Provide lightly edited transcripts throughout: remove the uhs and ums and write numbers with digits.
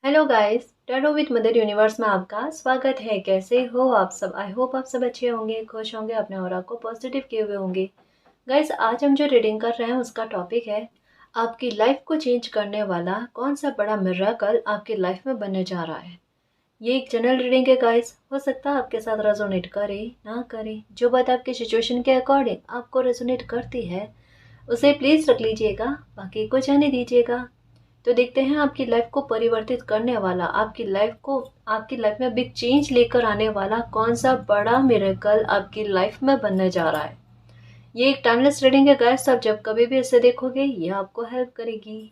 Hello guys, tarot with mother universe में आपका स्वागत है। कैसे हो आप सब? आई होप आप सब अच्छे होंगे, खुश होंगे, अपने ऑरा को पॉजिटिव किए हुए होंगे। गाइस, आज हम जो रीडिंग कर रहे हैं उसका टॉपिक है आपकी लाइफ को चेंज करने वाला कौन सा बड़ा मिरेकल आपकी लाइफ में बनने जा रहा है। ये एक जनरल रीडिंग है गाइस, हो सकता है आपके साथ रेजोनेट करे ना करे। जो बात आपकी सिचुएशन के अकॉर्डिंग आपको रेजोनेट करती है उसे प्लीज़ रख लीजिएगा, बाकी को जाने दीजिएगा। तो देखते हैं आपकी लाइफ को परिवर्तित करने वाला, आपकी लाइफ में बिग चेंज लेकर आने वाला कौन सा बड़ा मिरेकल आपकी लाइफ में बनने जा रहा है। ये एक टाइमलेस रीडिंग है गाइस, आप जब कभी भी इसे देखोगे ये आपको हेल्प करेगी।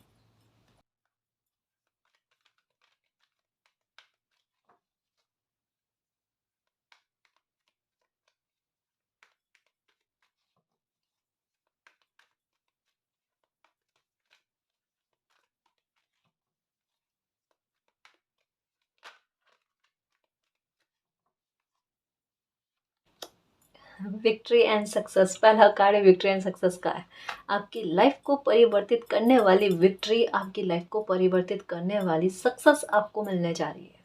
विक्ट्री एंड सक्सेस, पहला कार्ड है विक्ट्री एंड सक्सेस का है। आपकी लाइफ को परिवर्तित करने वाली विक्ट्री, आपकी लाइफ को परिवर्तित करने वाली सक्सेस आपको मिलने जा रही है।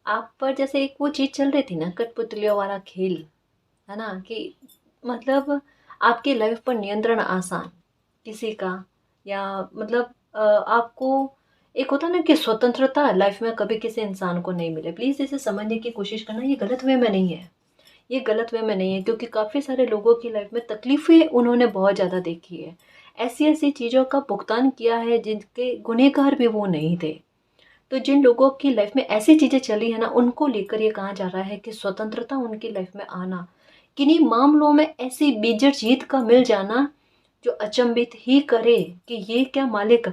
आप पर जैसे एक वो चीज़ चल रही थी ना, कठपुतलियों वाला खेल, है ना, कि मतलब आपकी लाइफ पर नियंत्रण आसान किसी का, या मतलब आपको एक होता ना कि स्वतंत्रता लाइफ में कभी किसी इंसान को नहीं मिले। प्लीज़ इसे समझने की कोशिश करना, ये गलत वे में नहीं है। ये गलत वे में नहीं है, क्योंकि काफ़ी सारे लोगों की लाइफ में तकलीफ़ें उन्होंने बहुत ज़्यादा देखी है। ऐसी ऐसी चीज़ों का भुगतान किया है जिनके गुनहगार भी वो नहीं थे। तो जिन लोगों की लाइफ में ऐसी चीज़ें चली है ना, उनको लेकर ये कहा जा रहा है कि स्वतंत्रता उनकी लाइफ में आना, किन्हीं मामलों में ऐसी बीजड़ जीत का मिल जाना जो अचंभित ही करे कि ये क्या मालिक,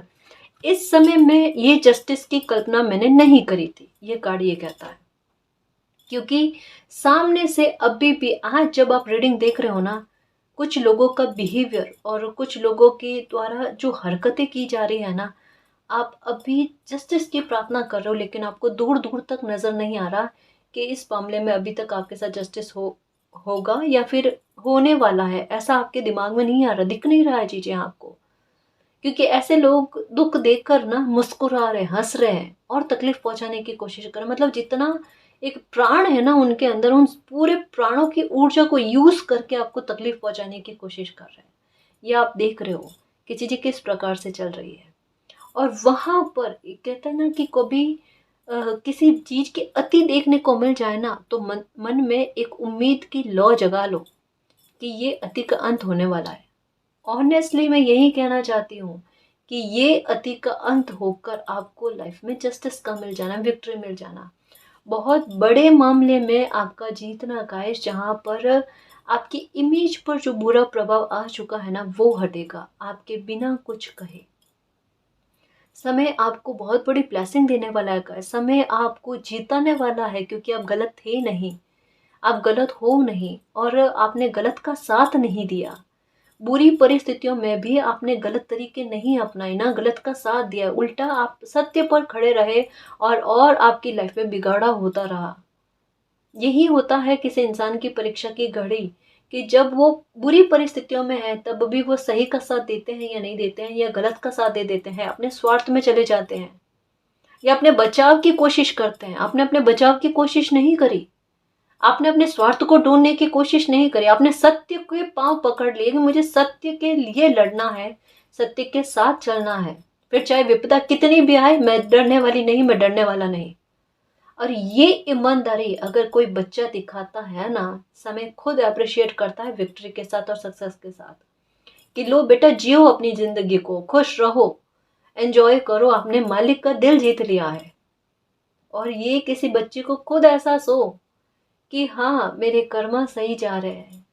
इस समय में ये जस्टिस की कल्पना मैंने नहीं करी थी, ये कार्ड ये कहता है। क्योंकि सामने से अभी भी आज जब आप रीडिंग देख रहे हो ना, कुछ लोगों का बिहेवियर और कुछ लोगों के द्वारा जो हरकतें की जा रही है ना, आप अभी जस्टिस की प्रार्थना कर रहे हो, लेकिन आपको दूर दूर तक नज़र नहीं आ रहा कि इस मामले में अभी तक आपके साथ जस्टिस होगा या फिर होने वाला है। ऐसा आपके दिमाग में नहीं आ रहा, दिख नहीं रहा है चीज़ें आपको। क्योंकि ऐसे लोग दुख देखकर ना मुस्कुरा रहे, हंस रहे हैं और तकलीफ पहुंचाने की कोशिश कर रहे हैं। मतलब जितना एक प्राण है ना उनके अंदर, उन पूरे प्राणों की ऊर्जा को यूज करके आपको तकलीफ पहुंचाने की कोशिश कर रहे हैं। ये आप देख रहे हो कि चीजें किस प्रकार से चल रही है। और वहां पर कहते हैं ना कि कभी किसी चीज के अति देखने को मिल जाए ना, तो मन में एक उम्मीद की लौ जगा लो कि ये अति का अंत होने वाला है। ऑनेस्टली मैं यही कहना चाहती हूँ कि ये अति का अंत होकर आपको लाइफ में जस्टिस का मिल जाना, विक्ट्री मिल जाना, बहुत बड़े मामले में आपका जीतना गाइस, जहाँ पर आपकी इमेज पर जो बुरा प्रभाव आ चुका है ना वो हटेगा आपके बिना कुछ कहे। समय आपको बहुत बड़ी ब्लेसिंग देने वाला है गाइस, समय आपको जीताने वाला है, क्योंकि आप गलत थे नहीं, आप गलत हो नहीं, और आपने गलत का साथ नहीं दिया। बुरी परिस्थितियों में भी आपने गलत तरीके नहीं अपनाए ना, गलत का साथ दिया, उल्टा आप सत्य पर खड़े रहे और आपकी लाइफ में बिगाड़ा होता रहा। यही होता है किसी इंसान की परीक्षा की घड़ी, कि जब वो बुरी परिस्थितियों में है तब भी वो सही का साथ देते हैं या नहीं देते हैं, या गलत का साथ दे देते हैं, अपने स्वार्थ में चले जाते हैं, या अपने बचाव की कोशिश करते हैं। आपने अपने बचाव की कोशिश नहीं करी, आपने अपने स्वार्थ को ढूंढने की कोशिश नहीं करी, आपने सत्य के पांव पकड़ लिए कि मुझे सत्य के लिए लड़ना है, सत्य के साथ चलना है। फिर चाहे विपदा कितनी भी आए, मैं डरने वाली नहीं, मैं डरने वाला नहीं। और ये ईमानदारी अगर कोई बच्चा दिखाता है ना, समय खुद अप्रिशिएट करता है विक्ट्री के साथ और सक्सेस के साथ, कि लो बेटा जियो अपनी जिंदगी को, खुश रहो, एंजॉय करो, आपने मालिक का दिल जीत लिया है। और ये किसी बच्चे को खुद एहसास हो कि हाँ मेरे कर्मा सही जा रहे हैं।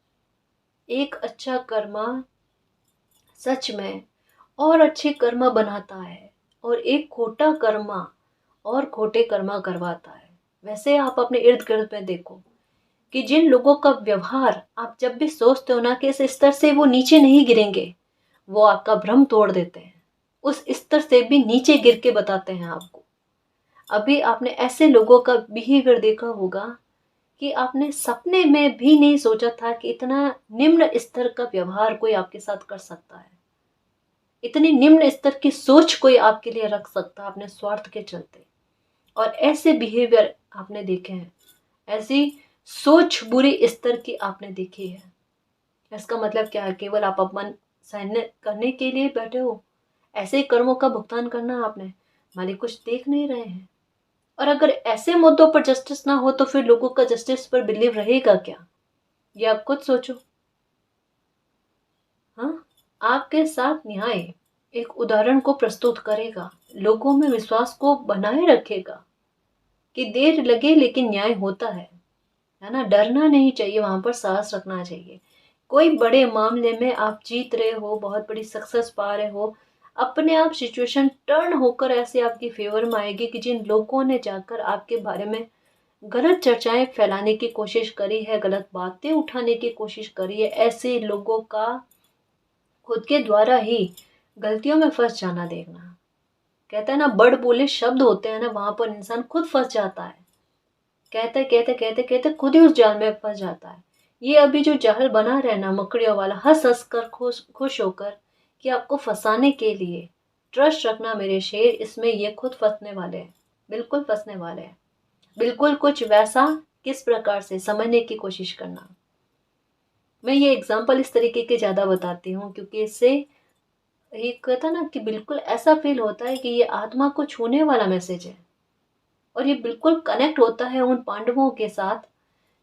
एक अच्छा कर्मा सच में और अच्छे कर्मा बनाता है, और एक खोटा कर्मा और खोटे कर्मा करवाता है। वैसे आप अपने इर्द गिर्द में देखो कि जिन लोगों का व्यवहार आप जब भी सोचते हो ना कि इस स्तर से वो नीचे नहीं गिरेंगे, वो आपका भ्रम तोड़ देते हैं, उस स्तर से भी नीचे गिर के बताते हैं आपको। अभी आपने ऐसे लोगों का बिहेवियर देखा होगा कि आपने सपने में भी नहीं सोचा था कि इतना निम्न स्तर का व्यवहार कोई आपके साथ कर सकता है। इतनी निम्न स्तर की सोच कोई आपके लिए रख सकता अपने स्वार्थ के चलते। और ऐसे बिहेवियर आपने देखे हैं, ऐसी सोच बुरी स्तर की आपने देखी है। इसका मतलब क्या है? केवल आप अपमान सहन करने के लिए बैठे हो, ऐसे कर्मों का भुगतान करना आपने, मालिक कुछ देख नहीं रहे हैं। और अगर ऐसे मुद्दों पर जस्टिस ना हो तो फिर लोगों का जस्टिस पर बिलीव रहेगा क्या? ये आप खुद सोचो। हाँ, आपके साथ न्याय एक उदाहरण को प्रस्तुत करेगा, लोगों में विश्वास को बनाए रखेगा कि देर लगे लेकिन न्याय होता है ना। डरना नहीं चाहिए, वहां पर साहस रखना चाहिए। कोई बड़े मामले में आप जीत रहे हो, बहुत बड़ी सक्सेस पा रहे हो, अपने आप सिचुएशन टर्न होकर ऐसे आपकी फेवर में आएगी कि जिन लोगों ने जाकर आपके बारे में गलत चर्चाएं फैलाने की कोशिश करी है, गलत बातें उठाने की कोशिश करी है, ऐसे लोगों का खुद के द्वारा ही गलतियों में फंस जाना देखना। कहते हैं ना, बड़ बोले शब्द होते हैं ना, वहां पर इंसान खुद फंस जाता है। कहते कहते कहते कहते खुद ही उस जाल में फंस जाता है। ये अभी जो जाल बना रहे ना मकड़ियों वाला, हंस हंस कर खुश खुश होकर कि आपको फंसाने के लिए, ट्रस्ट रखना मेरे शेर, इसमें ये खुद फंसने वाले हैं, बिल्कुल फंसने वाले हैं। बिल्कुल कुछ वैसा किस प्रकार से समझने की कोशिश करना। मैं ये एग्जाम्पल इस तरीके के ज़्यादा बताती हूँ क्योंकि इससे एक कहता ना कि बिल्कुल ऐसा फील होता है कि ये आत्मा को छूने वाला मैसेज है। और ये बिल्कुल कनेक्ट होता है उन पांडवों के साथ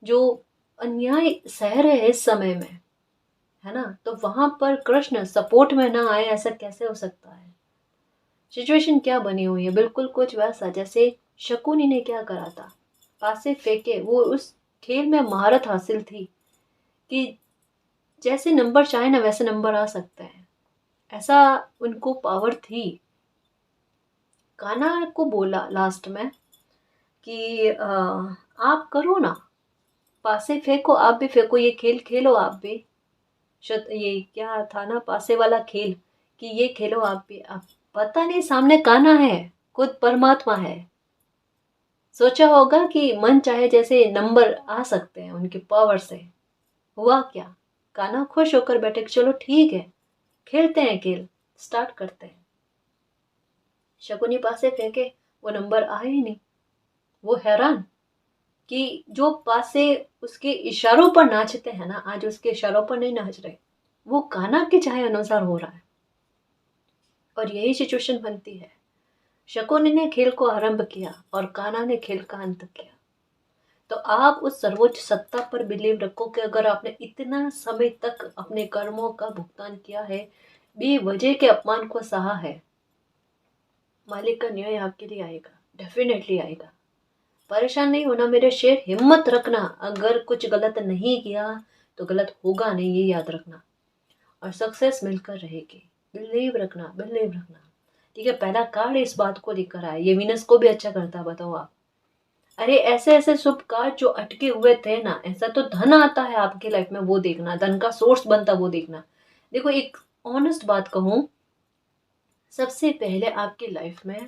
जो अन्याय सह रहे हैं इस समय में, है ना। तो वहां पर कृष्ण सपोर्ट में ना आए, ऐसा कैसे हो सकता है? सिचुएशन क्या बनी हुई है? बिल्कुल कुछ वैसा जैसे शकुनी ने क्या करा था, पासे फेंके। वो उस खेल में महारत हासिल थी कि जैसे नंबर चाहे ना वैसे नंबर आ सकते हैं, ऐसा उनको पावर थी। कान्हा को बोला लास्ट में कि आप करो ना, पासे फेंको, आप भी फेंको, ये खेल खेलो आप भी। ये क्या था ना, पासे वाला खेल, कि ये खेलो आप भी। आप पता नहीं, सामने कान्हा है, खुद परमात्मा है। सोचा होगा कि मन चाहे जैसे नंबर आ सकते हैं उनके पावर से। हुआ क्या? कान्हा खुश होकर बैठे, चलो ठीक है, खेलते हैं खेल, स्टार्ट करते हैं। शकुनी पासे फेंके, वो नंबर आए ही नहीं। वो हैरान कि जो पासे उसके इशारों पर नाचते हैं ना, आज उसके इशारों पर नहीं नाच रहे, वो कान्हा के चाहे अनुसार हो रहा है। और यही सिचुएशन बनती है। शकुनी ने खेल को आरंभ किया और कान्हा ने खेल का अंत किया। तो आप उस सर्वोच्च सत्ता पर बिलीव रखो कि अगर आपने इतना समय तक अपने कर्मों का भुगतान किया है, बेवजह के अपमान को सहा है, मालिक का न्याय आपके लिए आएगा, डेफिनेटली आएगा। परेशान नहीं होना मेरे शेर, हिम्मत रखना। अगर कुछ गलत नहीं किया तो गलत होगा नहीं, ये याद रखना। और सक्सेस मिलकर रहेगी, बिलीव रखना, बिलीव रखना। ठीक है, पहला कार्ड इस बात को लेकर आया, ये वीनस को भी अच्छा करता, बताओ आप। अरे ऐसे ऐसे शुभ कार्ड जो अटके हुए थे ना, ऐसा तो धन आता है आपकी लाइफ में, वो देखना, धन का सोर्स बनता वो देखना। देखो एक ऑनेस्ट बात कहूं, सबसे पहले आपकी लाइफ में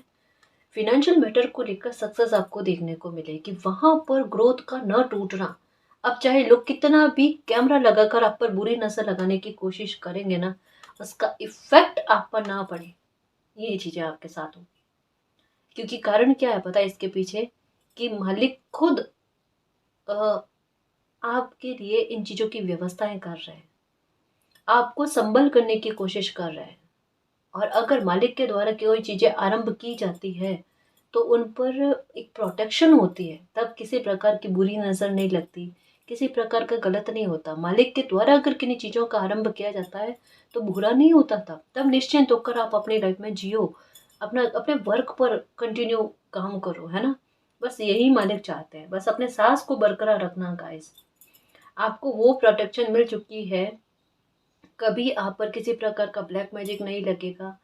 फिनेंशियल मैटर को लेकर सक्सेस आपको देखने को मिलेगी, वहां पर ग्रोथ का न टूटना। अब चाहे लोग कितना भी कैमरा लगाकर आप पर बुरी नजर लगाने की कोशिश करेंगे ना, उसका इफेक्ट आप पर ना पड़े, ये चीजें आपके साथ हो। क्योंकि कारण क्या है पता है इसके पीछे? कि मालिक खुद अ, आपके लिए इन चीजों की व्यवस्थाएं कर रहे हैं, आपको संबल करने की कोशिश कर रहे हैं। और अगर मालिक के द्वारा कोई चीजें आरंभ की जाती है तो उन पर एक प्रोटेक्शन होती है, तब किसी प्रकार की बुरी नजर नहीं लगती, किसी प्रकार का गलत नहीं होता। मालिक के द्वारा अगर किन्हीं चीजों का आरंभ किया जाता है तो बुरा नहीं होता। तब निश्चिंत होकर आप अपनी लाइफ में जियो, अपना अपने वर्क पर कंटिन्यू काम करो, है ना। बस यही मालिक चाहते हैं, बस अपने सांस को बरकरार रखना गाइस। आपको वो प्रोटेक्शन मिल चुकी है, कभी आप पर किसी प्रकार का ब्लैक मैजिक नहीं लगेगा।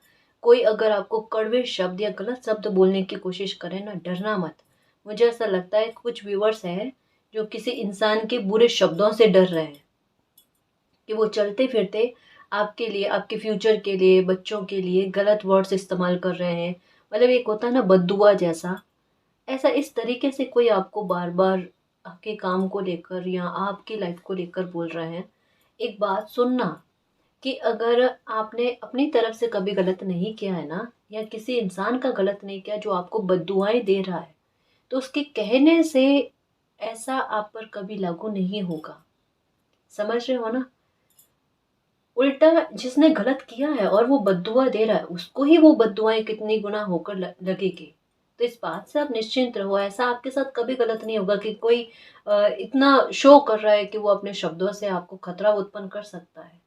कोई अगर आपको कड़वे शब्द या गलत शब्द बोलने की कोशिश करे ना, डरना मत। मुझे ऐसा लगता है कुछ व्यूअर्स हैं जो किसी इंसान के बुरे शब्दों से डर रहे हैं कि वो चलते फिरते आपके लिए, आपके फ्यूचर के लिए, बच्चों के लिए गलत वर्ड्स इस्तेमाल कर रहे हैं। मतलब एक होता है ना बद्दुआ जैसा, ऐसा इस तरीके से कोई आपको बार बार आपके काम को लेकर या आपकी लाइफ को लेकर बोल रहे हैं। एक बात सुनना, कि अगर आपने अपनी तरफ से कभी गलत नहीं किया है ना, या किसी इंसान का गलत नहीं किया जो आपको बद्दुआएं दे रहा है, तो उसके कहने से ऐसा आप पर कभी लागू नहीं होगा। समझ रहे हो ना? उल्टा जिसने गलत किया है और वो बद्दुआ दे रहा है, उसको ही वो बद्दुआएं कितनी गुना होकर लगेगी। तो इस बात से आप निश्चिंत रहो, ऐसा आपके साथ कभी गलत नहीं होगा कि कोई इतना शो कर रहा है कि वो अपने शब्दों से आपको खतरा उत्पन्न कर सकता है।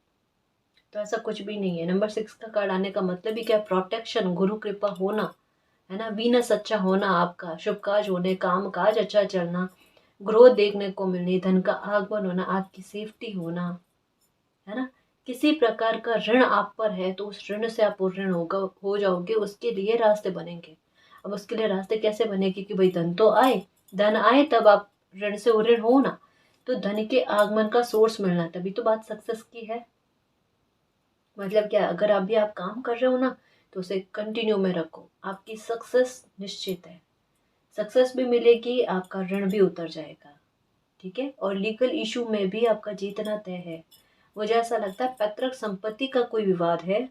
तो ऐसा कुछ भी नहीं है। नंबर 6 का कार्ड आने का मतलब ही क्या? प्रोटेक्शन, गुरु कृपा होना, है ना, वीनस अच्छा होना, आपका शुभ काज होने, काम काज अच्छा चलना, ग्रोथ देखने को मिलनी, धन का आगमन होना, आपकी सेफ्टी होना, है ना। किसी प्रकार का ऋण आप पर है तो उस ऋण से आप ऋण होगा हो जाओगे, उसके लिए रास्ते बनेंगे। अब उसके लिए रास्ते कैसे बनेंगे कि भाई धन तो आए, धन आए तब आप ऋण से ऋण हो ना, तो धन के आगमन का सोर्स मिलना, तभी तो बात सक्सेस की है। मतलब क्या, अगर अभी आप काम कर रहे हो ना, तो उसे कंटिन्यू में रखो, आपकी सक्सेस निश्चित है। सक्सेस भी मिलेगी, आपका ऋण भी उतर जाएगा, ठीक है। और लीगल इशू में भी आपका जीतना तय है। मुझे ऐसा लगता है पैतृक संपत्ति का कोई विवाद है,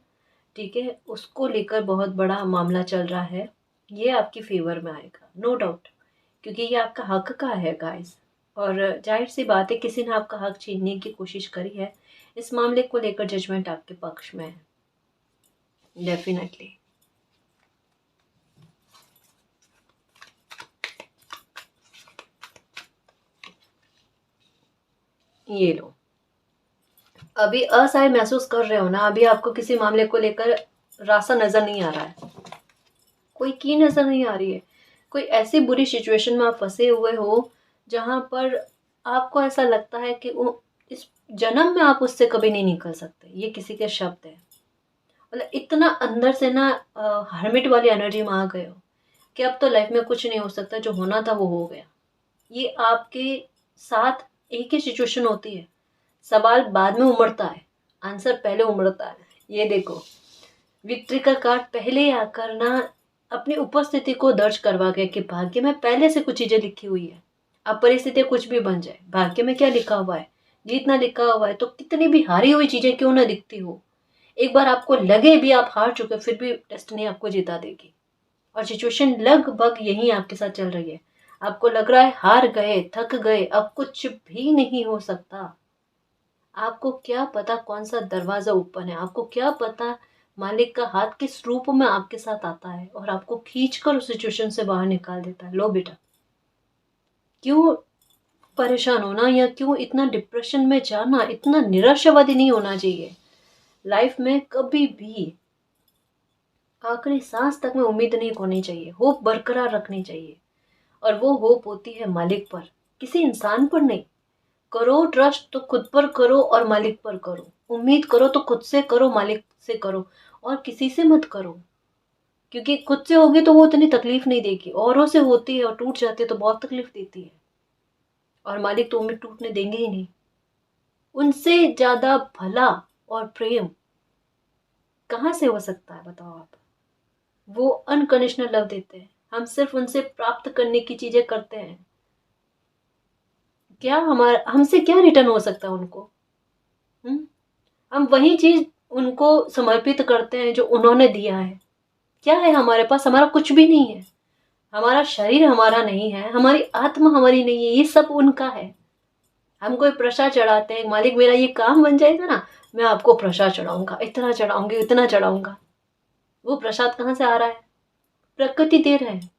ठीक है, उसको लेकर बहुत बड़ा मामला चल रहा है, ये आपकी फेवर में आएगा, नो डाउट, क्योंकि ये आपका हक का है गाइस। और जाहिर सी बात है, किसी ने आपका हक छीनने की कोशिश करी है, इस मामले को लेकर जजमेंट आपके पक्ष में है, डेफिनेटली। ये लो, अभी असहाय महसूस कर रहे हो ना, अभी आपको किसी मामले को लेकर रास्ता नजर नहीं आ रहा है, कोई की नजर नहीं आ रही है, कोई ऐसी बुरी सिचुएशन में आप फंसे हुए हो जहां पर आपको ऐसा लगता है कि वो इस जन्म में आप उससे कभी नहीं निकल सकते। ये किसी के शब्द है। मतलब इतना अंदर से ना हर्मिट वाली एनर्जी में आ गए हो कि अब तो लाइफ में कुछ नहीं हो सकता, जो होना था वो हो गया। ये आपके साथ एक ही सिचुएशन होती है, सवाल बाद में उमड़ता है, आंसर पहले उमड़ता है। ये देखो, विक्ट्री का कार्ड पहले ही आकर ना अपनी उपस्थिति को दर्ज करवा गया कि भाग्य में पहले से कुछ चीजें लिखी हुई है। अब परिस्थिति कुछ भी बन जाए, भाग्य में क्या लिखा हुआ है, जीतना लिखा हुआ है, तो कितनी भी हारी हुई चीजें क्यों ना दिखती हो, एक बार आपको लगे भी आप हार चुके, फिर भी डेस्टिनी आपको जिता देगी। और सिचुएशन लगभग यही आपके साथ चल रही है। आपको लग रहा है हार गए, थक गए, अब कुछ भी नहीं हो सकता। आपको क्या पता कौन सा दरवाजा ओपन है, आपको क्या पता मालिक का हाथ किस रूप में आपके साथ आता है और आपको खींचकर उस सिचुएशन से बाहर निकाल देता है। लो बेटा, क्यों परेशान होना या क्यों इतना डिप्रेशन में जाना, इतना निराशावादी नहीं होना चाहिए। लाइफ में कभी भी आखिरी सांस तक में उम्मीद नहीं खोनी चाहिए, होप बरकरार रखनी चाहिए। और वो होप होती है मालिक पर, किसी इंसान पर नहीं। करो ट्रस्ट तो खुद पर करो और मालिक पर करो। उम्मीद करो तो खुद से करो, मालिक से करो, और किसी से मत करो। क्योंकि खुद से होगी तो वो इतनी तकलीफ नहीं देगी, औरों से होती है और टूट जाती है तो बहुत तकलीफ देती है। और मालिक तो उम्मीद टूटने देंगे ही नहीं। उनसे ज्यादा भला और प्रेम कहाँ से हो सकता है बताओ आप। वो अनकंडीशनल लव देते हैं, हम सिर्फ उनसे प्राप्त करने की चीजें करते हैं। क्या हमारा हमसे क्या रिटर्न हो सकता है उनको? हम वही चीज उनको समर्पित करते हैं जो उन्होंने दिया है। क्या है हमारे पास? हमारा कुछ भी नहीं है। हमारा शरीर हमारा नहीं है, हमारी आत्मा हमारी नहीं है, ये सब उनका है। हम कोई प्रसाद चढ़ाते हैं, मालिक मेरा ये काम बन जाएगा ना, मैं आपको प्रसाद चढ़ाऊंगा, इतना चढ़ाऊंगी, इतना चढ़ाऊंगा। वो प्रसाद कहाँ से आ रहा है? प्रकृति दे रहे हैं,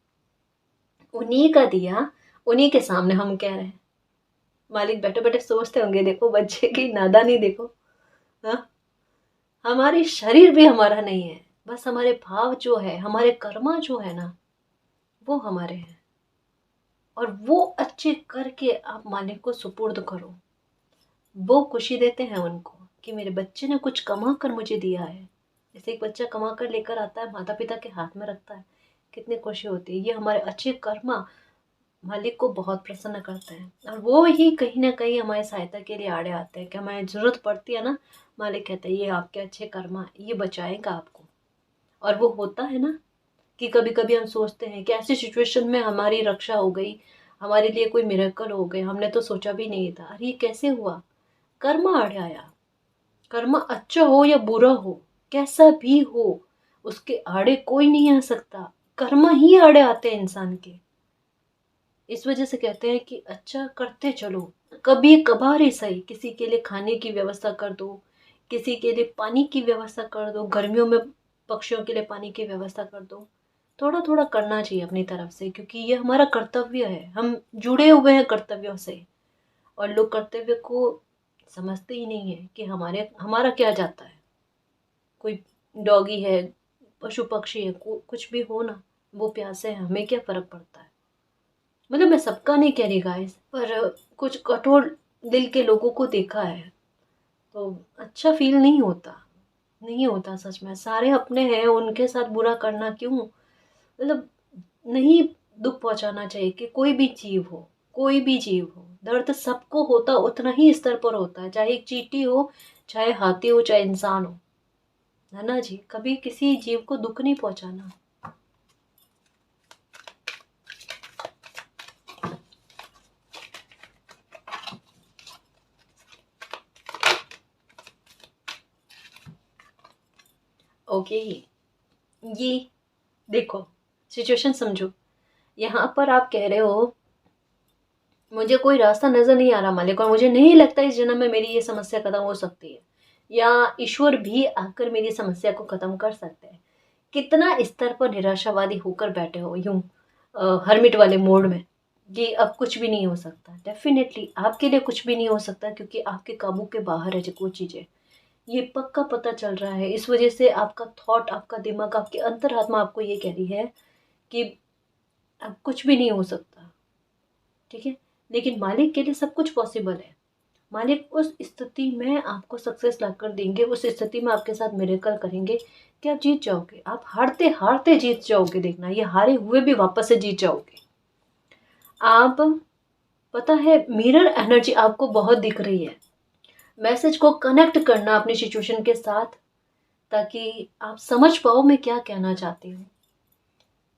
उन्हीं का दिया, उन्हीं के सामने हम कह रहे हैं। मालिक बैठे बैठे सोचते होंगे, देखो बच्चे की नादानी देखो। हाँ, हमारी शरीर भी हमारा नहीं है, बस हमारे भाव जो है, हमारे कर्मा जो है ना, वो हमारे हैं। और वो अच्छे करके आप मालिक को सुपुर्द करो। वो खुशी देते हैं उनको कि मेरे बच्चे ने कुछ कमा कर मुझे दिया है। जैसे एक बच्चा कमा कर लेकर आता है, माता पिता के हाथ में रखता है, कितनी खुशी होती है। ये हमारे अच्छे कर्मा मालिक को बहुत प्रसन्न करते हैं, और वो ही कहीं ना कहीं हमारी सहायता के लिए आड़े आते हैं कि हमारी जरूरत पड़ती है ना, मालिक कहते हैं ये आपके अच्छे कर्मा, ये बचाएगा आपको। और वो होता है ना कि कभी कभी हम सोचते हैं कि ऐसी सिचुएशन में हमारी रक्षा हो गई, हमारे लिए कोई मिरेकल हो गया, हमने तो सोचा भी नहीं था, अरे ये कैसे हुआ? कर्मा आड़े आया, कर्म अच्छा हो या बुरा हो, कैसा भी हो, उसके आड़े कोई नहीं आ सकता। कर्म ही आड़े आते हैं इंसान के। इस वजह से कहते हैं कि अच्छा करते चलो, कभी कभार ही सही किसी के लिए खाने की व्यवस्था कर दो, किसी के लिए पानी की व्यवस्था कर दो, गर्मियों में पक्षियों के लिए पानी की व्यवस्था कर दो। थोड़ा थोड़ा करना चाहिए अपनी तरफ से, क्योंकि ये हमारा कर्तव्य है, हम जुड़े हुए हैं कर्तव्यों से। और लोग कर्तव्य को समझते ही नहीं है कि हमारे हमारा क्या जाता है। कोई डॉगी है, पशु पक्षी है, कुछ भी हो ना, वो प्यासे हैं, हमें क्या फर्क पड़ता है। मतलब मैं सबका नहीं कह रही गाइस, पर कुछ कठोर दिल के लोगों को देखा है तो अच्छा फील नहीं होता। नहीं होता सच में, सारे अपने हैं, उनके साथ बुरा करना क्यों। मतलब नहीं, दुख पहुंचाना चाहिए कि कोई भी जीव हो, कोई भी जीव हो, दर्द सबको होता, उतना ही स्तर पर होता है, चाहे एक चींटी हो, चाहे हाथी हो, चाहे इंसान हो, है ना जी। कभी किसी जीव को दुख नहीं पहुंचाना। ओके, ये देखो, सिचुएशन समझो। यहाँ पर आप कह रहे हो मुझे कोई रास्ता नजर नहीं आ रहा मालिक, और मुझे नहीं लगता इस जन्म में मेरी ये समस्या खत्म हो सकती है, या ईश्वर भी आकर मेरी समस्या को खत्म कर सकते हैं। कितना स्तर पर निराशावादी होकर बैठे हो, यूं हर्मिट वाले मोड में, कि अब कुछ भी नहीं हो सकता। डेफिनेटली आपके लिए कुछ भी नहीं हो सकता, क्योंकि आपके काबू के बाहर है जो कुछ चीजें, ये पक्का पता चल रहा है। इस वजह से आपका थॉट, आपका दिमाग, आपकी अंतरात्मा आपको ये कह रही है कि अब कुछ भी नहीं हो सकता। ठीक है, लेकिन मालिक के लिए सब कुछ पॉसिबल है। मालिक उस स्थिति में आपको सक्सेस ला कर देंगे, उस स्थिति में आपके साथ मिरेकल करेंगे कि आप जीत जाओगे। आप हारते हारते जीत जाओगे, देखना, ये हारे हुए भी वापस से जीत जाओगे आप। पता है, मिरर एनर्जी आपको बहुत दिख रही है। मैसेज को कनेक्ट करना अपनी सिचुएशन के साथ, ताकि आप समझ पाओ मैं क्या कहना चाहती हूँ।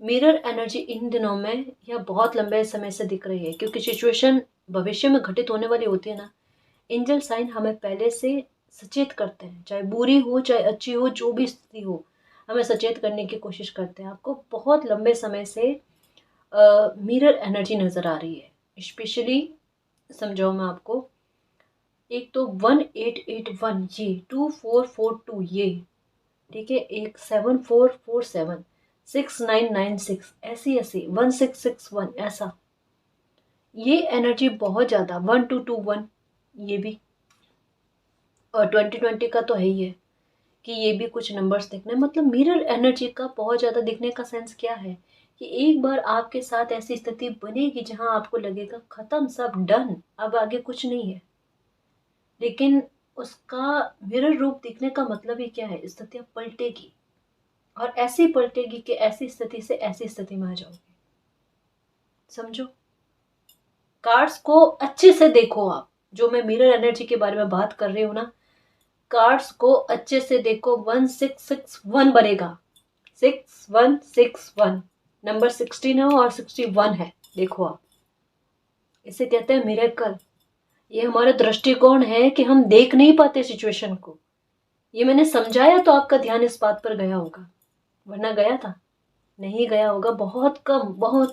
मिरर एनर्जी इन दिनों में या बहुत लंबे समय से दिख रही है, क्योंकि सिचुएशन भविष्य में घटित होने वाली होती है ना। एंजल साइन हमें पहले से सचेत करते हैं, चाहे बुरी हो चाहे अच्छी हो, जो भी स्थिति हो, हमें सचेत करने की कोशिश करते हैं। आपको बहुत लंबे समय से मिरर एनर्जी नज़र आ रही है। स्पेशली समझाओ मैं आपको, एक तो 1881, ये 2442, ये ठीक है, एक 7447, 6996, ऐसी ऐसी 1661, ऐसा ये एनर्जी बहुत ज़्यादा, 1221, ये भी। और 2020 का तो है ही है कि ये भी कुछ नंबर्स दिखने, मतलब मिरर एनर्जी का बहुत ज़्यादा दिखने का सेंस क्या है कि एक बार आपके साथ ऐसी स्थिति बनेगी जहां आपको लगेगा खत्म, सब डन, अब आगे कुछ नहीं है। लेकिन उसका मिरर रूप दिखने का मतलब ही क्या है, स्थितियां पलटेगी, और ऐसी पलटेगी कि ऐसी स्थिति से ऐसी स्थिति में आ जाओगे। समझो, कार्ड्स को अच्छे से देखो आप, जो मैं मिरर एनर्जी के बारे में बात कर रही हूँ ना, कार्ड्स को अच्छे से देखो। 1661 बनेगा, 6161, नंबर 16 है और 61 है, देखो आप। इसे कहते हैं मिरेकल। ये हमारा दृष्टिकोण है कि हम देख नहीं पाते सिचुएशन को। ये मैंने समझाया तो आपका ध्यान इस बात पर गया होगा, वरना गया था? नहीं गया होगा। बहुत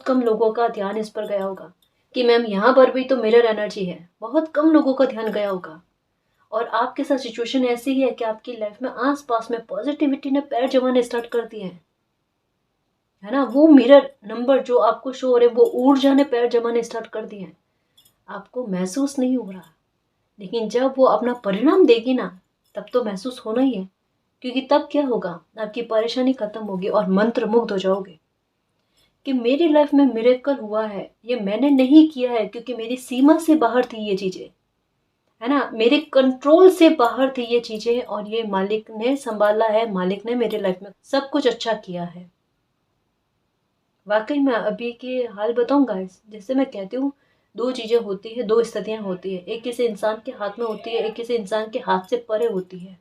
कम लोगों का ध्यान इस पर गया होगा कि मैम यहाँ पर भी तो मिरर एनर्जी है। बहुत कम लोगों का ध्यान गया होगा। और आपके साथ सिचुएशन ऐसी ही है कि आपकी लाइफ में आस पास में पॉजिटिविटी ने पैर जमाने स्टार्ट कर दिए हैं, है ना। वो मिरर नंबर जो आपको शो हो रहे, वो ऊर्जा ने पैर जमाने स्टार्ट कर दिए हैं। आपको महसूस नहीं हो रहा, लेकिन जब वो अपना परिणाम देगी ना, तब तो महसूस होना ही है। क्योंकि तब क्या होगा, आपकी परेशानी खत्म होगी और मंत्र मुग्ध हो जाओगे कि मेरी लाइफ में मिरेकल हुआ है। ये मैंने नहीं किया है, क्योंकि मेरी सीमा से बाहर थी ये चीजें, है ना, मेरे कंट्रोल से बाहर थी ये चीजें, और ये मालिक ने संभाला है। मालिक ने मेरे लाइफ में सब कुछ अच्छा किया है। वाकई में अभी के हाल बताऊं गाइस, जैसे मैं कहती हूँ, दो चीजें होती है, दो स्थितियां होती है, एक किसी इंसान के हाथ में होती है, एक किसी इंसान के हाथ से परे होती है।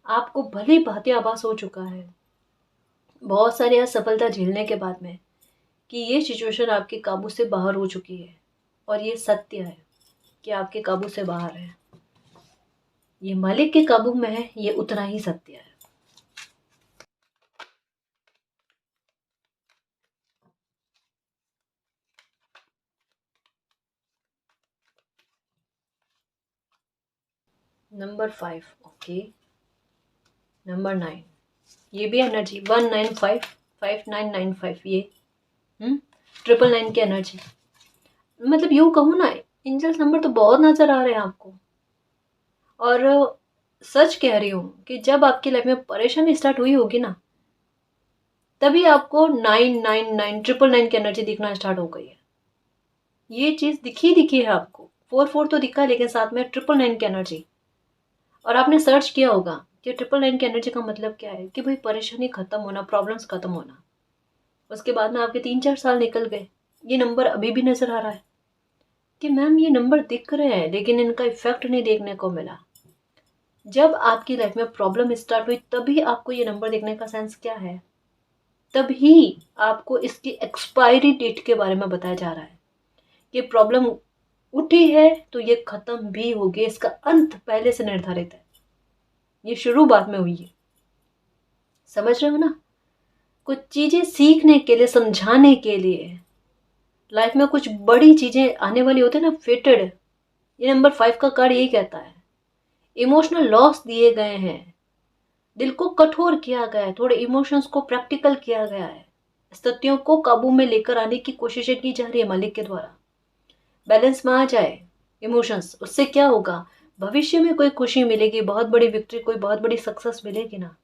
आपको भली भांति आभास हो चुका है बहुत सारी असफलता झेलने के बाद में कि ये सिचुएशन आपके काबू से बाहर हो चुकी है, और ये सत्य है कि आपके काबू से बाहर है। ये मालिक के काबू में है, ये उतना ही सत्य है। Number 5, okay. नंबर 9, ये भी एनर्जी 195 5995, ये 999 की एनर्जी। मतलब यूँ कहूँ ना, एंजल्स नंबर तो बहुत नज़र आ रहे हैं आपको। और सच कह रही हूँ कि जब आपकी लाइफ में परेशानी स्टार्ट हुई होगी ना, तभी आपको 999 999 की एनर्जी दिखना स्टार्ट हो गई है। ये चीज़ दिखी है आपको। 44 तो दिखा, लेकिन साथ में 999 की एनर्जी। और आपने सर्च किया होगा कि 999 की एनर्जी का मतलब क्या है, कि भाई परेशानी खत्म होना, प्रॉब्लम्स खत्म होना। उसके बाद में आपके 3-4 साल निकल गए, ये नंबर अभी भी नजर आ रहा है कि मैम ये नंबर दिख रहे हैं, लेकिन इनका इफेक्ट नहीं देखने को मिला। जब आपकी लाइफ में प्रॉब्लम स्टार्ट हुई, तभी आपको ये नंबर देखने का सेंस क्या है, तभी आपको इसकी एक्सपायरी डेट के बारे में बताया जा रहा है। ये प्रॉब्लम उठी है तो ये खत्म भी होगी, इसका अंत पहले से निर्धारित है, ये शुरू बाद में हुई है। समझ रहे हो ना? कुछ चीजें सीखने के लिए, समझाने के लिए, लाइफ में कुछ बड़ी चीजें आने वाली होती है ना, फेटेड। ये नंबर 5 का कार्ड यही कहता है। इमोशनल लॉस दिए गए हैं, दिल को कठोर किया गया है, थोड़े इमोशंस को प्रैक्टिकल किया गया है, स्थितियों को काबू में लेकर आने की कोशिशें की जा रही है मालिक के द्वारा। बैलेंस में आ जाए इमोशंस, उससे क्या होगा, भविष्य में कोई खुशी मिलेगी, बहुत बड़ी विक्ट्री, कोई बहुत बड़ी सक्सेस मिलेगी ना,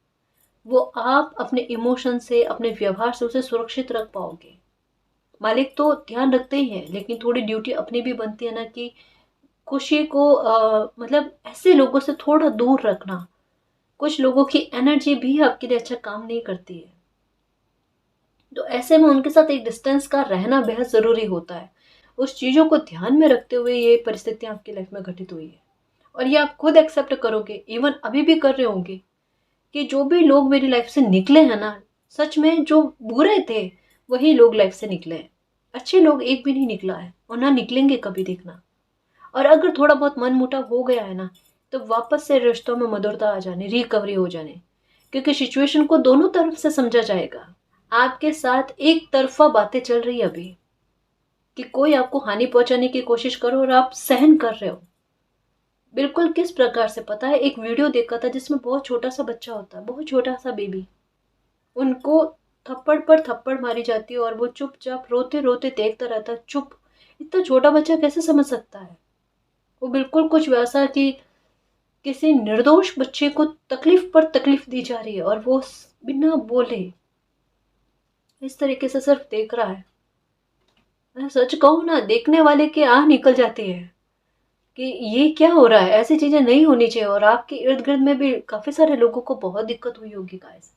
वो आप अपने इमोशन से, अपने व्यवहार से उसे सुरक्षित रख पाओगे। मालिक तो ध्यान रखते ही है, लेकिन थोड़ी ड्यूटी अपनी भी बनती है ना, कि खुशी को मतलब ऐसे लोगों से थोड़ा दूर रखना। कुछ लोगों की एनर्जी भी आपके लिए अच्छा काम नहीं करती है, तो ऐसे में उनके साथ एक डिस्टेंस का रहना बेहद ज़रूरी होता है। उस चीज़ों को ध्यान में रखते हुए ये परिस्थितियाँ आपकी लाइफ में घटित हुई है, और ये आप खुद एक्सेप्ट करोगे, इवन अभी भी कर रहे होंगे, कि जो भी लोग मेरी लाइफ से निकले हैं ना, सच में जो बुरे थे वही लोग लाइफ से निकले हैं। अच्छे लोग एक भी नहीं निकला है, और ना निकलेंगे कभी, देखना। और अगर थोड़ा बहुत मन मुटाव हो गया है ना, तो वापस से रिश्तों में मधुरता आ जाने, रिकवरी हो जाने, क्योंकि सिचुएशन को दोनों तरफ से समझा जाएगा। आपके साथ एक तरफा बातें चल रही है अभी, कि कोई आपको हानि पहुंचाने की कोशिश करो और आप सहन कर रहे हो। बिल्कुल किस प्रकार से, पता है, एक वीडियो देखा था जिसमें बहुत छोटा सा बच्चा होता है, बहुत छोटा सा बेबी, उनको थप्पड़ पर थप्पड़ मारी जाती है और वो चुपचाप रोते रोते देखता रहता है, चुप। इतना छोटा बच्चा कैसे समझ सकता है? वो बिल्कुल कुछ वैसा कि किसी निर्दोष बच्चे को तकलीफ पर तकलीफ दी जा रही है, और वो बिना बोले इस तरीके से सिर्फ देख रहा है। मैं सच कहूँ ना, देखने वाले की आह निकल जाती है कि ये क्या हो रहा है, ऐसी चीजें नहीं होनी चाहिए। और आपके इर्द गिर्द में भी काफी सारे लोगों को बहुत दिक्कत हुई होगी गाइस,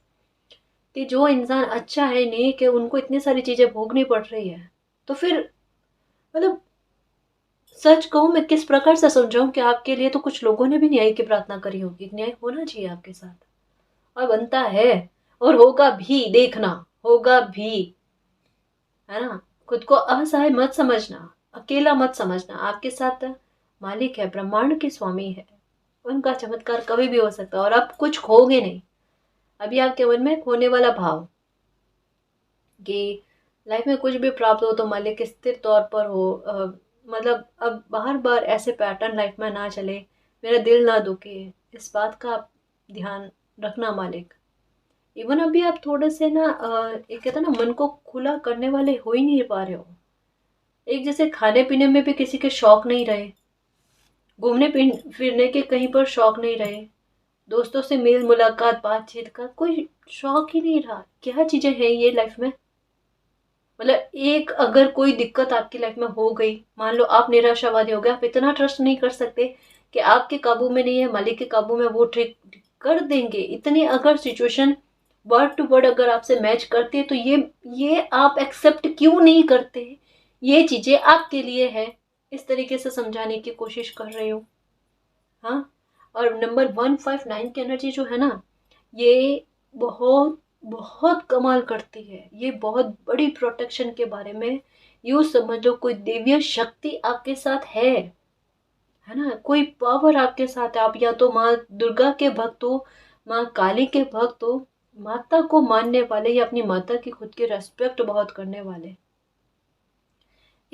कि जो इंसान अच्छा है, नेक है, उनको इतनी सारी चीजें भोगनी पड़ रही है। तो फिर मतलब सच कहूँ, मैं किस प्रकार से समझाऊं कि आपके लिए तो कुछ लोगों ने भी न्याय की प्रार्थना करी होगी, न्याय होना चाहिए आपके साथ, और बनता है, और होगा भी, देखना, होगा भी, है ना? खुद को असहाय मत समझना, अकेला मत समझना, आपके साथ मालिक है, ब्रह्मांड के स्वामी है, उनका चमत्कार कभी भी हो सकता है, और आप कुछ खोगे नहीं। अभी आपके मन में खोने वाला भाव कि लाइफ में कुछ भी प्राप्त हो तो मालिक स्थिर तौर पर हो, मतलब अब बार बार ऐसे पैटर्न लाइफ में ना चले, मेरा दिल ना दुखे, इस बात का आप ध्यान रखना मालिक। इवन अभी आप थोड़े से ना एक कहते हैं ना, मन को खुला करने वाले हो ही नहीं पा रहे हो। एक जैसे खाने पीने में भी किसी के शौक नहीं रहे, घूमने फिरने के कहीं पर शौक नहीं रहे, दोस्तों से मेल मुलाकात बातचीत का कोई शौक ही नहीं रहा। क्या चीजें हैं ये लाइफ में? मतलब एक अगर कोई दिक्कत आपकी लाइफ में हो गई, मान लो आप निराशावादी हो गए, आप इतना ट्रस्ट नहीं कर सकते कि आपके काबू में नहीं है, मालिक के काबू में, वो ठीक कर देंगे। इतनी अगर सिचुएशन वर्ड टू वर्ड अगर आपसे मैच करती है, तो ये आप एक्सेप्ट क्यों नहीं करते? ये चीजें आपके लिए है, इस तरीके से समझाने की कोशिश कर रही हूँ। हाँ। और नंबर 159 की एनर्जी जो है ना, ये बहुत बहुत कमाल करती है, ये बहुत बड़ी प्रोटेक्शन के बारे में। यूँ समझ लो कोई दिव्य शक्ति आपके साथ है। है ना। कोई पावर आपके साथ है, आप या तो माँ दुर्गा के भक्त हो, माँ काली के भक्त हो, माता को मानने वाले या अपनी माता की खुद की रेस्पेक्ट बहुत करने वाले।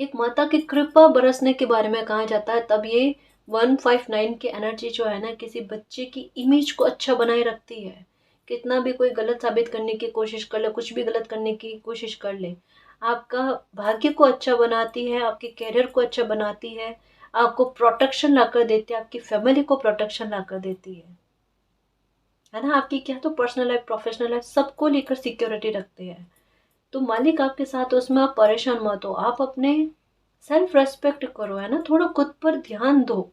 एक माता की कृपा बरसने के बारे में कहा जाता है, तब ये 159 की एनर्जी जो है ना किसी बच्चे की इमेज को अच्छा बनाए रखती है। कितना भी कोई गलत साबित करने की कोशिश कर ले, कुछ भी गलत करने की कोशिश कर ले, आपका भाग्य को अच्छा बनाती है, आपके कैरियर को अच्छा बनाती है, आपको प्रोटेक्शन ला कर देती है, आपकी फैमिली को प्रोटेक्शन ला कर देती है ना। आपकी क्या तो पर्सनल लाइफ, प्रोफेशनल लाइफ सबको लेकर सिक्योरिटी रखते हैं। तो मालिक आपके साथ है, उसमें आप परेशान मत हो, आप अपने सेल्फ रेस्पेक्ट करो, है ना। थोड़ा खुद पर ध्यान दो,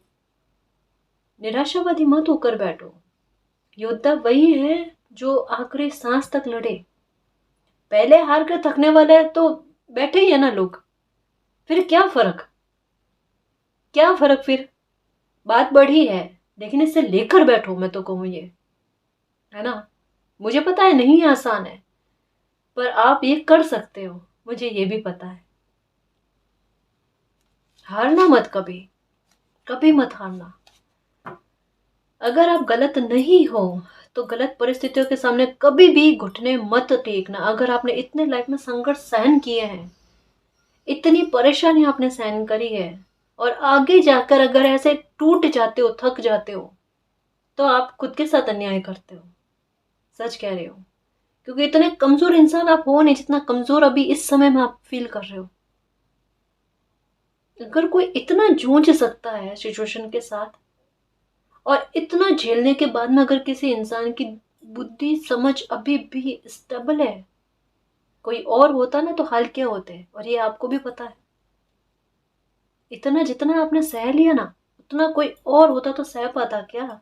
निराशावादी मत होकर बैठो। योद्धा वही है जो आखिरी सांस तक लड़े। पहले हार कर थकने वाले हैं तो बैठे ही है ना लोग, फिर क्या फर्क, क्या फर्क फिर। बात बढ़ी है, लेकिन इससे लेकर बैठो, मैं तो कहूँ ये, है ना। मुझे पता है नहीं आसान है, पर आप ये कर सकते हो, मुझे ये भी पता है। हारना मत कभी, कभी मत हारना। अगर आप गलत नहीं हो तो गलत परिस्थितियों के सामने कभी भी घुटने मत टेकना। अगर आपने इतने लाइफ में संघर्ष सहन किए हैं, इतनी परेशानी आपने सहन करी है, और आगे जाकर अगर ऐसे टूट जाते हो, थक जाते हो, तो आप खुद के साथ अन्याय करते हो। सच कह रहे हो, क्योंकि इतने कमजोर इंसान आप हो नहीं जितना कमजोर अभी इस समय में आप फील कर रहे हो। अगर कोई इतना जूझ सकता है सिचुएशन के साथ, और इतना झेलने के बाद में अगर किसी इंसान की बुद्धि समझ अभी भी स्टेबल है, कोई और होता ना तो हाल क्या होते, और ये आपको भी पता है। इतना जितना आपने सह लिया ना, उतना कोई और होता तो सह पाता क्या।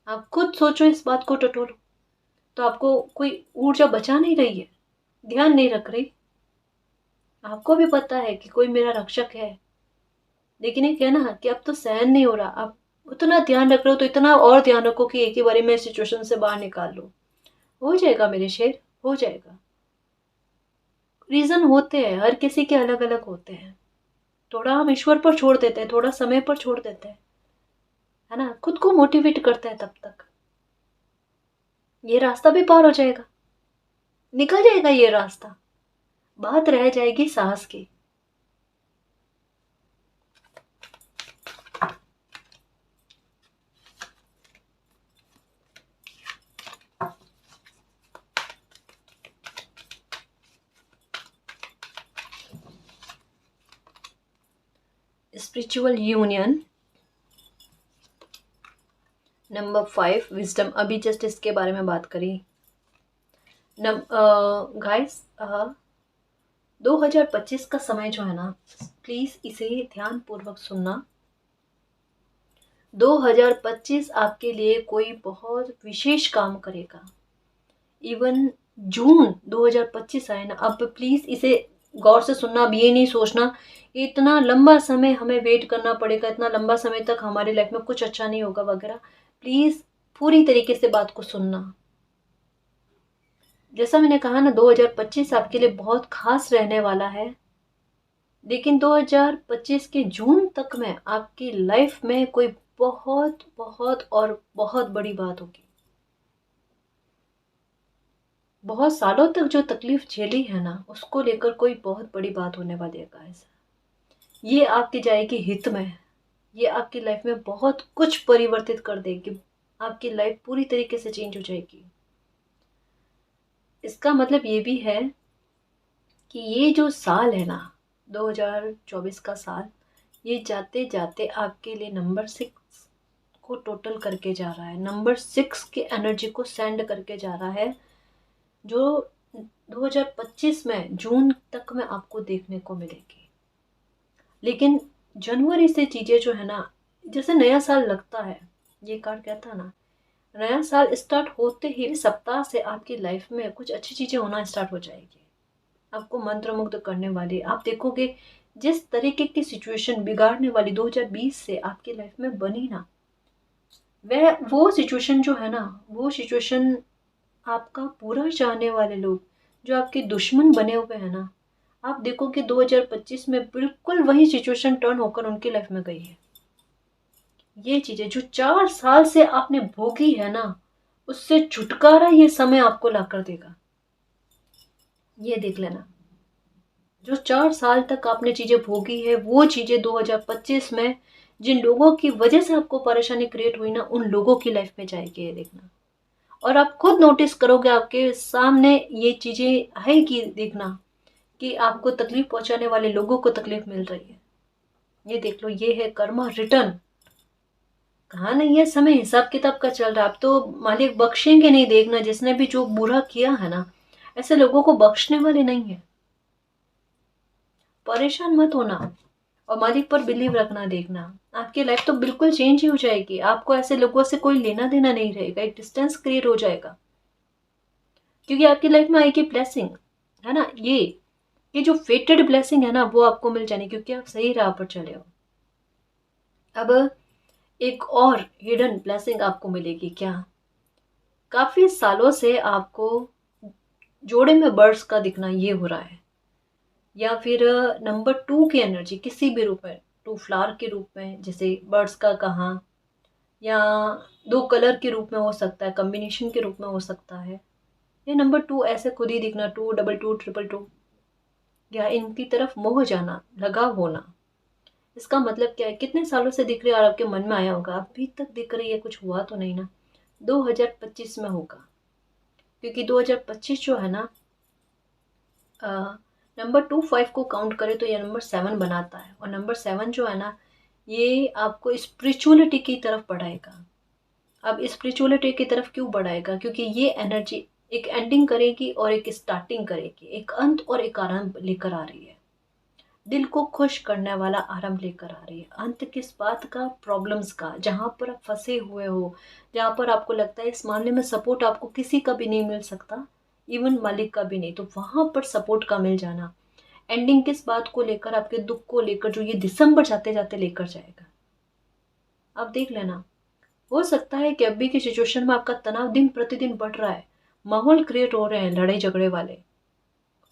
आप खुद सोचो, इस बात को टटोलो, तो आपको कोई ऊर्जा बचा नहीं रही है, ध्यान नहीं रख रही। आपको भी पता है कि कोई मेरा रक्षक है, लेकिन ये कहना कि अब तो सहन नहीं हो रहा, आप उतना ध्यान रख रहे हो तो इतना और ध्यान रखो कि एक ही बारी में सिचुएशन से बाहर निकाल लो। हो जाएगा मेरे शेर, हो जाएगा। रीजन होते हैं, हर किसी के अलग अलग होते हैं। थोड़ा हम ईश्वर पर छोड़ देते हैं, थोड़ा समय पर छोड़ देते हैं, है ना। खुद को मोटिवेट करते हैं, तब तक ये रास्ता भी पार हो जाएगा, निकल जाएगा ये रास्ता। बात रह जाएगी साहस की। स्पिरिचुअल यूनियन नंबर 5 विजडम, अभी जस्ट इसके बारे में बात करी। गाइस 2025 का समय जो है ना, प्लीज इसे ध्यान पूर्वक सुनना। 2025 आपके लिए कोई बहुत विशेष काम करेगा। इवन जून 2025 आए ना, अब प्लीज इसे गौर से सुनना। अब ये नहीं सोचना इतना लंबा समय हमें वेट करना पड़ेगा, इतना लंबा समय तक हमारी लाइफ में कुछ अच्छा नहीं होगा वगैरह। प्लीज पूरी तरीके से बात को सुनना। जैसा मैंने कहा ना, 2025 आपके लिए बहुत खास रहने वाला है, लेकिन 2025 के जून तक में आपकी लाइफ में कोई बहुत बहुत और बहुत बड़ी बात होगी। बहुत सालों तक जो तकलीफ झेली है ना, उसको लेकर कोई बहुत बड़ी बात होने वाली है गाइस। ये आपकी जाएगी हित में, ये आपकी लाइफ में बहुत कुछ परिवर्तित कर देगी, आपकी लाइफ पूरी तरीके से चेंज हो जाएगी। इसका मतलब ये भी है कि ये जो साल है ना, 2024 का साल, ये जाते जाते आपके लिए नंबर 6 को टोटल करके जा रहा है, नंबर 6 की एनर्जी को सेंड करके जा रहा है, जो 2025 में जून तक में आपको देखने को मिलेगी। लेकिन जनवरी से चीज़ें जो है ना, जैसे नया साल लगता है, ये कार्ड कहता है ना, नया साल स्टार्ट होते ही सप्ताह से आपकी लाइफ में कुछ अच्छी चीज़ें होना स्टार्ट हो जाएगी, आपको मंत्रमुग्ध करने वाली। आप देखोगे जिस तरीके की सिचुएशन बिगाड़ने वाली 2020 से आपकी लाइफ में बनी ना, वह वो सिचुएशन जो है ना, वो सिचुएशन आपका पूरा चाहने वाले लोग जो आपके दुश्मन बने हुए हैं ना, आप देखोगे 2025 में बिल्कुल वही सिचुएशन टर्न होकर उनकी लाइफ में गई है। ये चीजें जो 4 साल से आपने भोगी है ना, उससे छुटकारा ये समय आपको ला कर देगा। ये देख लेना, जो 4 साल तक आपने चीजें भोगी है, वो चीजें 2025 में जिन लोगों की वजह से आपको परेशानी क्रिएट हुई ना, उन लोगों की लाइफ में जाएगी, ये देखना। और आप खुद नोटिस करोगे आपके सामने ये चीजें है कि देखना कि आपको तकलीफ पहुंचाने वाले लोगों को तकलीफ मिल रही है। ये देख लो, ये है कर्मा रिटर्न। कहा नहीं, ये समय हिसाब किताब का चल रहा है। अब तो मालिक बख्शेंगे नहीं, देखना जिसने भी जो बुरा किया है ना, ऐसे लोगों को बख्शने वाले नहीं है। परेशान मत होना और मालिक पर बिलीव रखना, देखना आपकी लाइफ तो बिल्कुल चेंज ही हो जाएगी। आपको ऐसे लोगों से कोई लेना देना नहीं रहेगा, एक डिस्टेंस क्रिएट हो जाएगा, क्योंकि आपकी लाइफ में आएगी ब्लेसिंग, है ना। ये जो फेटेड ब्लेसिंग है ना, वो आपको मिल जानी, क्योंकि आप सही राह पर चले हो। अब एक और हिडन ब्लेसिंग आपको मिलेगी। क्या? काफी सालों से आपको जोड़े में बर्ड्स का दिखना ये हो रहा है, या फिर नंबर 2 की एनर्जी किसी भी रूप में, 2 फ्लावर के रूप में, जैसे बर्ड्स का कहा, या 2 कलर के रूप में हो सकता है, कॉम्बिनेशन के रूप में हो सकता है, या नंबर 2 ऐसे खुद ही दिखना, 2 डबल 2 ट्रिपल 2, या इनकी तरफ मोह जाना, लगाव होना। इसका मतलब क्या है? कितने सालों से दिख रही है और आपके मन में आया होगा, अभी तक दिख रही है, कुछ हुआ तो नहीं ना? 2025 में होगा, क्योंकि 2025 जो है ना, नंबर 2 5 को काउंट करें तो ये नंबर 7 बनाता है, और नंबर 7 जो है ना, ये आपको स्पिरिचुअलिटी की तरफ बढ़ाएगा। अब स्पिरिचुअलिटी की तरफ क्यों बढ़ाएगा? क्योंकि ये एनर्जी एक एंडिंग करेगी और एक स्टार्टिंग करेगी, एक अंत और एक आरंभ लेकर आ रही है। दिल को खुश करने वाला आरंभ लेकर आ रही है। अंत किस बात का? प्रॉब्लम्स का, जहां पर आप फंसे हुए हो, जहां पर आपको लगता है इस मामले में सपोर्ट आपको किसी का भी नहीं मिल सकता, इवन मालिक का भी नहीं, तो वहां पर सपोर्ट का मिल जाना। एंडिंग किस बात को लेकर? आपके दुख को लेकर, जो ये दिसंबर जाते जाते लेकर जाएगा। आप देख लेना, हो सकता है कि अभी की सिचुएशन में आपका तनाव दिन प्रतिदिन बढ़ रहा है, माहौल क्रिएट हो रहे हैं लड़ाई झगड़े वाले,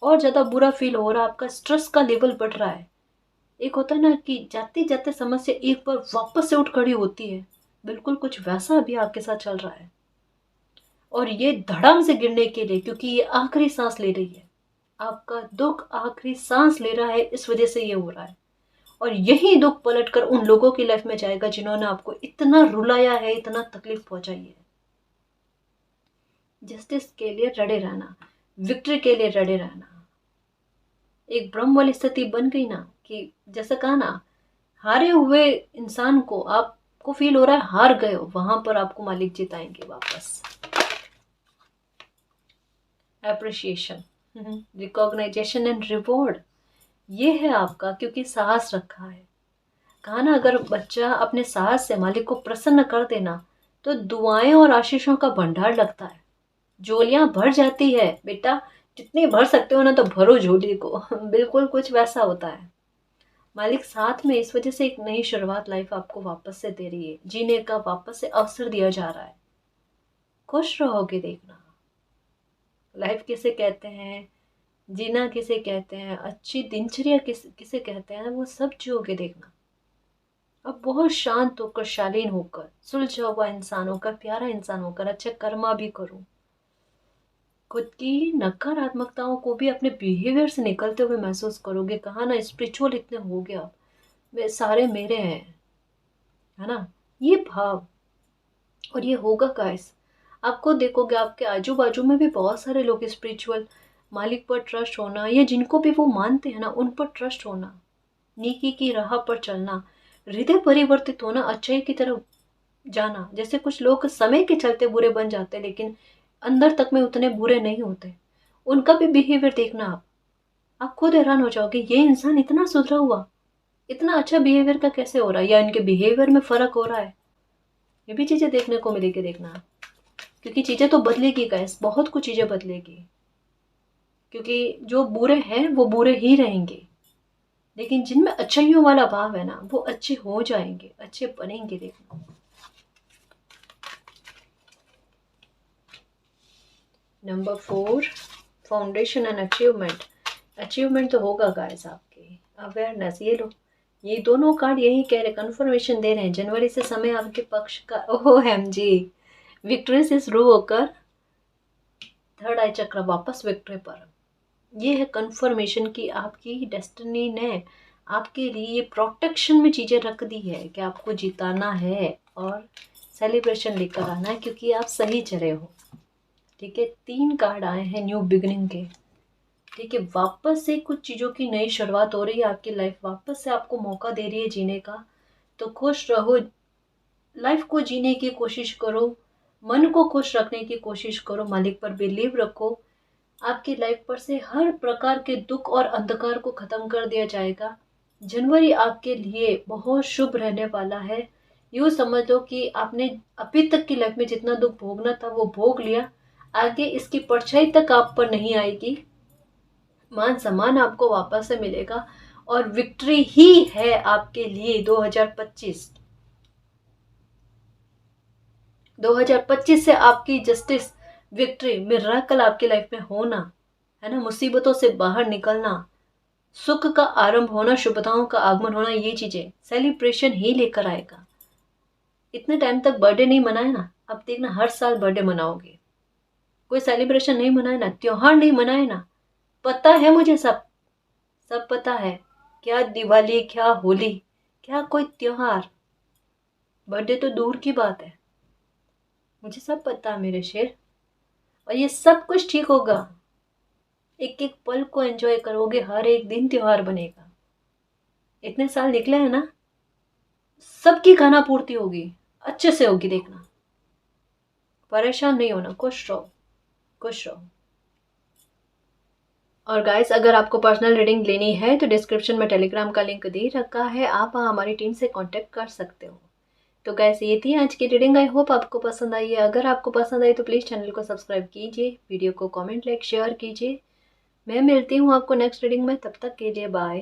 और ज्यादा बुरा फील हो रहा है, आपका स्ट्रेस का लेवल बढ़ रहा है। एक होता है ना कि जाते जाते समस्या एक बार वापस से उठ खड़ी होती है, बिल्कुल कुछ वैसा अभी आपके साथ चल रहा है। और ये धड़ाम से गिरने के लिए, क्योंकि ये आखिरी सांस ले रही है, आपका दुख आखिरी सांस ले रहा है, इस वजह से ये हो रहा है। और यही दुख पलटकर उन लोगों की लाइफ में जाएगा जिन्होंने आपको इतना रुलाया है, इतना तकलीफ पहुंचाई है। जस्टिस के लिए लड़े रहना, विक्ट्री के लिए लड़े रहना। एक ब्रह्म वाली स्थिति बन गई ना, कि जैसे कहा ना, हारे हुए इंसान को आपको फील हो रहा है हार गए हो, वहां पर आपको मालिक जिताएंगे वापस। एप्रिशिएशन, रिकॉग्नाइजेशन एंड रिवॉर्ड, ये है आपका, क्योंकि साहस रखा है। कहा ना, अगर बच्चा अपने साहस से मालिक को प्रसन्न कर देना, तो दुआएं और आशीषों का भंडार लगता है, झोलियां भर जाती है। बेटा, जितनी भर सकते हो ना, तो भरो झोली को। बिल्कुल कुछ वैसा होता है। मालिक साथ में, इस वजह से एक नई शुरुआत लाइफ आपको वापस से दे रही है, जीने का वापस से अवसर दिया जा रहा है। खुश रहोगे, देखना। लाइफ किसे कहते हैं, जीना किसे कहते हैं, अच्छी दिनचर्या किसे कहते हैं, वो सब जियोगे, देखना। अब बहुत शांत होकर, शालीन होकर, सुलझा हुआ इंसान होकर, प्यारा इंसान होकर, अच्छे कर्मा भी करो। खुद की नकारात्मकताओं को भी अपने बिहेवियर से निकलते हुए महसूस करोगे। कहा ना, स्पिरिचुअल इतने हो गया, वे सारे मेरे हैं, है ना, ये भाव। और ये होगा गाइस, आपको देखोगे आपके आजू बाजू में भी बहुत सारे लोग स्पिरिचुअल, मालिक पर ट्रस्ट होना, या जिनको भी वो मानते हैं ना, उन पर ट्रस्ट होना, नेकी की राह पर चलना, हृदय परिवर्तित होना, अच्छाई की तरफ जाना। जैसे कुछ लोग समय के चलते बुरे बन जाते हैं, लेकिन अंदर तक में उतने बुरे नहीं होते। उनका भी बिहेवियर देखना आप खुद हैरान हो जाओगे, ये इंसान इतना सुधरा हुआ, इतना अच्छा बिहेवियर का कैसे हो रहा है, या इनके बिहेवियर में फर्क हो रहा है। ये भी चीजें देखने को मिलेगी, देखना। क्योंकि चीजें तो बदलेगी गाइस, बहुत कुछ चीजें बदलेगी, क्योंकि जो बुरे हैं वो बुरे ही रहेंगे, लेकिन जिनमें अच्छाइयों वाला भाव है ना, वो अच्छे हो जाएंगे, अच्छे बनेंगे, देखना। Number 4, foundation and achievement. Achievement तो होगा गाइस आपके, अवेयरनेस, ये लो, ये दोनों कार्ड यही कह रहे, कंफर्मेशन दे रहे हैं जनवरी से समय आपके पक्ष का। ओह एम जी, विक्ट्री से शुरू होकर थर्ड आई चक्र वापस विक्ट्री पर। ये है कंफर्मेशन की आपकी डेस्टिनी ने आपके लिए प्रोटेक्शन में चीज़ें रख दी है कि आपको जिताना है और सेलिब्रेशन लेकर आना है, क्योंकि आप सही चले हो। ठीक है, 3 कार्ड आए हैं न्यू बिगिनिंग के। ठीक है, वापस से कुछ चीज़ों की नई शुरुआत हो रही है आपकी लाइफ, वापस से आपको मौका दे रही है जीने का। तो खुश रहो, लाइफ को जीने की कोशिश करो, मन को खुश रखने की कोशिश करो, मालिक पर बिलीव रखो। आपकी लाइफ पर से हर प्रकार के दुख और अंधकार को खत्म कर दिया जाएगा। जनवरी आपके लिए बहुत शुभ रहने वाला है। यूँ समझ लो कि आपने अभी तक की लाइफ में जितना दुख भोगना था वो भोग लिया, आगे इसकी परछाई तक आप पर नहीं आएगी। मान सम्मान आपको वापस से मिलेगा और विक्ट्री ही है आपके लिए 2025। 2025 से आपकी जस्टिस, विक्ट्री, मिराकल आपकी लाइफ में होना है ना, मुसीबतों से बाहर निकलना, सुख का आरंभ होना, शुभताओं का आगमन होना, ये चीजें सेलिब्रेशन ही लेकर आएगा। इतने टाइम तक बर्थडे नहीं मनाया ना, अब देखना हर साल बर्थडे मनाओगे। कोई सेलिब्रेशन नहीं मनाए ना, त्योहार नहीं मनाए ना, पता है मुझे, सब सब पता है। क्या दिवाली, क्या होली, क्या कोई त्योहार, बर्थडे तो दूर की बात है। मुझे सब पता है मेरे शेर, और ये सब कुछ ठीक होगा। एक एक पल को एंजॉय करोगे, हर एक दिन त्योहार बनेगा। इतने साल निकले हैं ना, सबकी खाना पूर्ति होगी, अच्छे से होगी, देखना। परेशान नहीं होना, खुश रहो, खुश रहो। और गाइस, अगर आपको पर्सनल रीडिंग लेनी है तो डिस्क्रिप्शन में टेलीग्राम का लिंक दे रखा है, आप वहाँ हमारी टीम से कांटेक्ट कर सकते हो। तो गाइस, ये थी आज की रीडिंग। आई होप आपको पसंद आई है। अगर आपको पसंद आई तो प्लीज़ चैनल को सब्सक्राइब कीजिए, वीडियो को कमेंट, लाइक, शेयर कीजिए। मैं मिलती हूँ आपको नेक्स्ट रीडिंग में, तब तक के लिए बाय।